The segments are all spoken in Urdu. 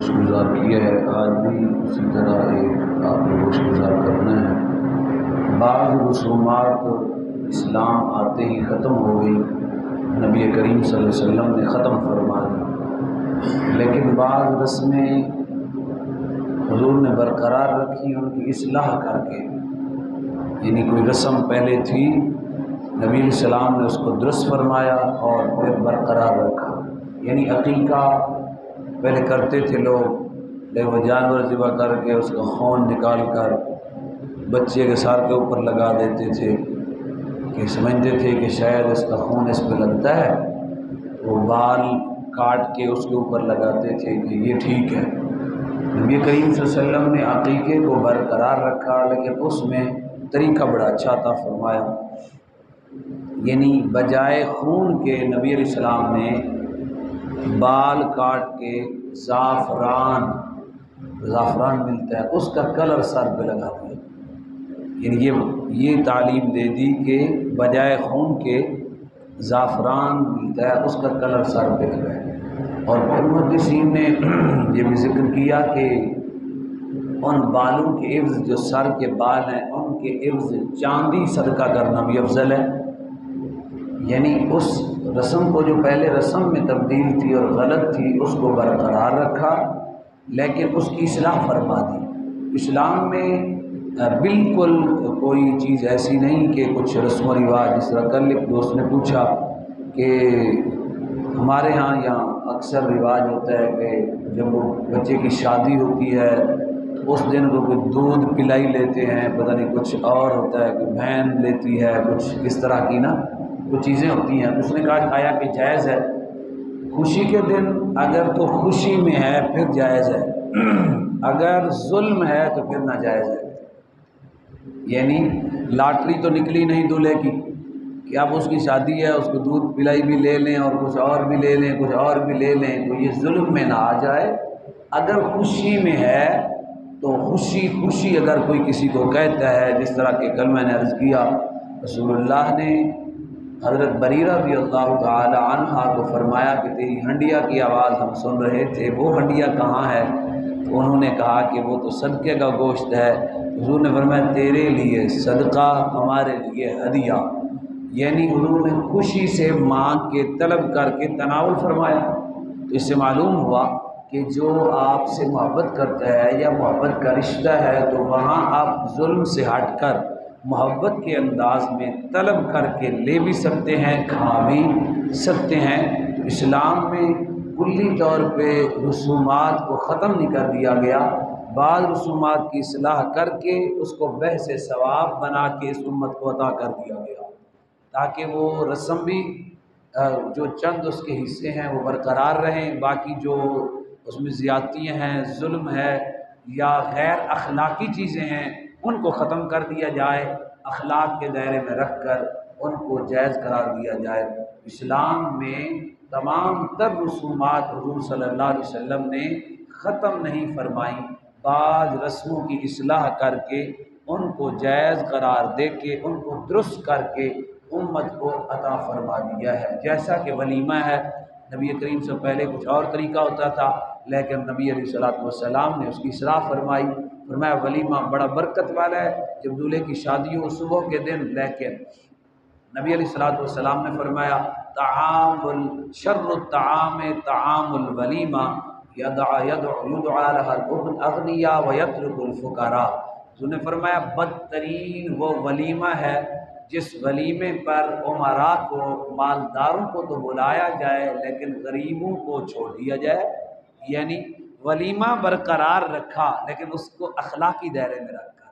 گزار کیا ہے، آج بھی اسی طرح ایک آپ کو گزار کرنا ہے۔ بعض رسومات اسلام آتے ہی ختم ہو گئی، نبی کریم صلی اللہ علیہ وسلم نے ختم فرما دی، لیکن بعض رسمیں حضور نے برقرار رکھی، ان کی اصلاح کر کے، یعنی کوئی رسم پہلے تھی، نبی علیہ السلام نے اس کو درست فرمایا اور پھر برقرار رکھا۔ یعنی عقیقہ پہلے کرتے تھے لوگ، لیکن وہ جانور ذبح کر کے اس کا خون نکال کر بچے کے سر کے اوپر لگا دیتے تھے، کہ سمجھتے تھے کہ شاید اس کا خون اس پہ لگتا ہے، وہ بال کاٹ کے اس کے اوپر لگاتے تھے کہ یہ ٹھیک ہے۔ نبی کریم صلی اللہ علیہ وسلم نے عقیقے کو برقرار رکھا، لیکن اس میں طریقہ بڑا اچھا عطا فرمایا، یعنی بجائے خون کے نبی علیہ السلام نے بال کاٹ کے زعفران ملتا ہے، اس کا کلر سر پہ لگا دیا۔ یعنی یہ تعلیم دے دی کہ بجائے خون کے زعفران ملتا ہے، اس کا کلر سر پہ لگا ہے۔ اور محدثین نے یہ بھی ذکر کیا کہ ان بالوں کے عوض، جو سر کے بال ہیں ان کے عوض چاندی صدقہ کرنا بھی افضل ہے۔ یعنی اس رسم کو جو پہلے رسم میں تبدیل تھی اور غلط تھی، اس کو برقرار رکھا، لیکن اس کی اصلاح فرما دی۔ اسلام میں بالکل کوئی چیز ایسی نہیں کہ کچھ رسم و رواج، جس طرح کل ایک دوست نے پوچھا کہ ہمارے یہاں اکثر رواج ہوتا ہے کہ جب وہ بچے کی شادی ہوتی ہے اس دن وہ کوئی دودھ پلائی لیتے ہیں، پتہ نہیں کچھ اور ہوتا ہے، کوئی بہن لیتی ہے، کچھ اس طرح کی نا وہ چیزیں ہوتی ہیں۔ اس نے کہا کہ جائز ہے، خوشی کے دن اگر تو خوشی میں ہے پھر جائز ہے، اگر ظلم ہے تو پھر ناجائز ہے۔ یعنی لاٹری تو نکلی نہیں دولہے کی کہ اب اس کی شادی ہے، اس کو دودھ پلائی بھی لے لیں اور کچھ اور بھی لے لیں، کچھ اور بھی لے لیں، تو یہ ظلم میں نہ آ جائے۔ اگر خوشی میں ہے تو خوشی اگر کوئی کسی کو کہتا ہے، جس طرح کہ کل میں نے عرض کیا، رسول اللہ نے حضرت بریرہ رضی اللہ تعالی عنہا کو فرمایا کہ تیری ہنڈیا کی آواز ہم سن رہے تھے، وہ ہنڈیا کہاں ہے؟ تو انہوں نے کہا کہ وہ تو صدقے کا گوشت ہے۔ حضور نے فرمایا تیرے لیے صدقہ، ہمارے لیے ہدیہ۔ یعنی حضور نے خوشی سے مانگ کے طلب کر کے تناول فرمایا۔ تو اس سے معلوم ہوا کہ جو آپ سے محبت کرتا ہے یا محبت کا رشتہ ہے، تو وہاں آپ ظلم سے ہٹ کر محبت کے انداز میں طلب کر کے لے بھی سکتے ہیں، کھا بھی سکتے ہیں۔ اسلام میں کلی طور پہ رسومات کو ختم نہیں کر دیا گیا، بعض رسومات کی اصلاح کر کے اس کو بحث ثواب بنا کے اس امت کو عطا کر دیا گیا، تاکہ وہ رسم بھی جو چند اس کے حصے ہیں وہ برقرار رہیں، باقی جو اس میں زیادتیاں ہیں، ظلم ہے یا غیر اخلاقی چیزیں ہیں، ان کو ختم کر دیا جائے، اخلاق کے دائرے میں رکھ کر ان کو جائز قرار دیا جائے۔ اسلام میں تمام تر رسومات حضور صلی اللہ علیہ وسلم نے ختم نہیں فرمائی، بعض رسموں کی اصلاح کر کے ان کو جائز قرار دے کے ان کو درست کر کے امت کو عطا فرما دیا ہے۔ جیسا کہ ولیمہ ہے، نبی کریم سے پہلے کچھ اور طریقہ ہوتا تھا، لیکن نبی علیہ السلام نے اس کی اصلاح فرمائی، فرمایا ولیمہ بڑا برکت والا ہے جب دولہے کی شادی ہو صبح کے دن، لیکن نبی علیہ السلام نے فرمایا شر الطعام طعام الولیمہ یدعى لها الاغنیاء ویترک الفقراء۔ تو نے فرمایا بدترین وہ ولیمہ ہے جس ولیمے پر امراء کو، مالداروں کو تو بلایا جائے لیکن غریبوں کو چھوڑ دیا جائے۔ یعنی ولیمہ برقرار رکھا لیکن اس کو اخلاقی دائرے میں رکھ کر،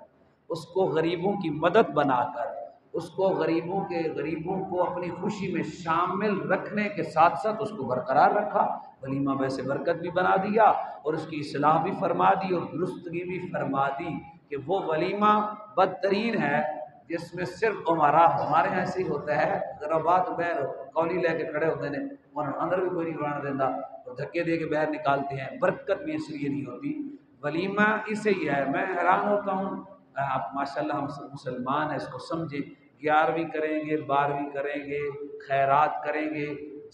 اس کو غریبوں کی مدد بنا کر، اس کو غریبوں کو اپنی خوشی میں شامل رکھنے کے ساتھ ساتھ اس کو برقرار رکھا۔ ولیمہ ویسے برکت بھی بنا دیا اور اس کی اصلاح بھی فرما دی اور درستگی بھی فرما دی کہ وہ ولیمہ بدترین ہے جس میں صرف امراء، ہمارے یہاں ایسے ہی ہوتا ہے، ذرا بات بہر قولی لے کے کھڑے ہوتے ہیں، اور اندر بھی کوئی نہیں بڑھانا دیتا اور دھکے دے کے باہر نکالتے ہیں، برکت بھی اس لیے نہیں ہوتی۔ ولیمہ اسے ہی ہے، میں حیران ہوتا ہوں، آپ ماشاءاللہ ہم سب مسلمان ہیں، اس کو سمجھیں، 11ویں کریں گے، 12ویں کریں گے، خیرات کریں گے،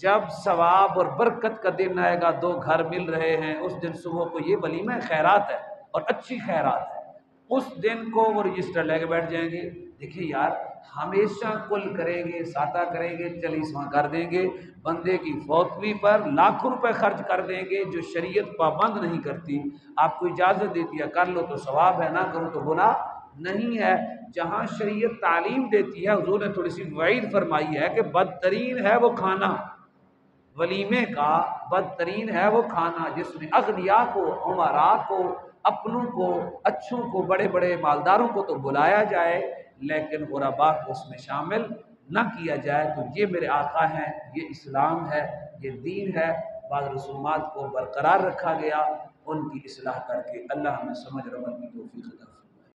جب ثواب اور برکت کا دن آئے گا، دو گھر مل رہے ہیں، اس دن صبح کو یہ ولیمہ خیرات ہے اور اچھی خیرات ہے، اس دن کو وہ رجسٹر لے کے بیٹھ جائیں گے۔ دیکھیے یار، ہمیشہ کل کریں گے، سادہ کریں گے، 40واں کر دیں گے، بندے کی فوتوی پر لاکھوں روپے خرچ کر دیں گے، جو شریعت پابند نہیں کرتی، آپ کو اجازت دیتی ہے کر لو تو ثواب ہے، نہ کرو تو گناہ نہیں ہے۔ جہاں شریعت تعلیم دیتی ہے، حضور نے تھوڑی سی وعید فرمائی ہے کہ بدترین ہے وہ کھانا، ولیمے کا بدترین ہے وہ کھانا جس میں اغنیاء کو، امراء کو، اپنوں کو، اچھوں کو، بڑے بڑے مالداروں کو تو بلایا جائے لیکن غرباء کو اس میں شامل نہ کیا جائے۔ تو یہ میرے آقا ہیں، یہ اسلام ہے، یہ دین ہے۔ بعض رسومات کو برقرار رکھا گیا، ان کی اصلاح کر کے اللہ ہمیں سمجھ اور عمل کی توفیق عطا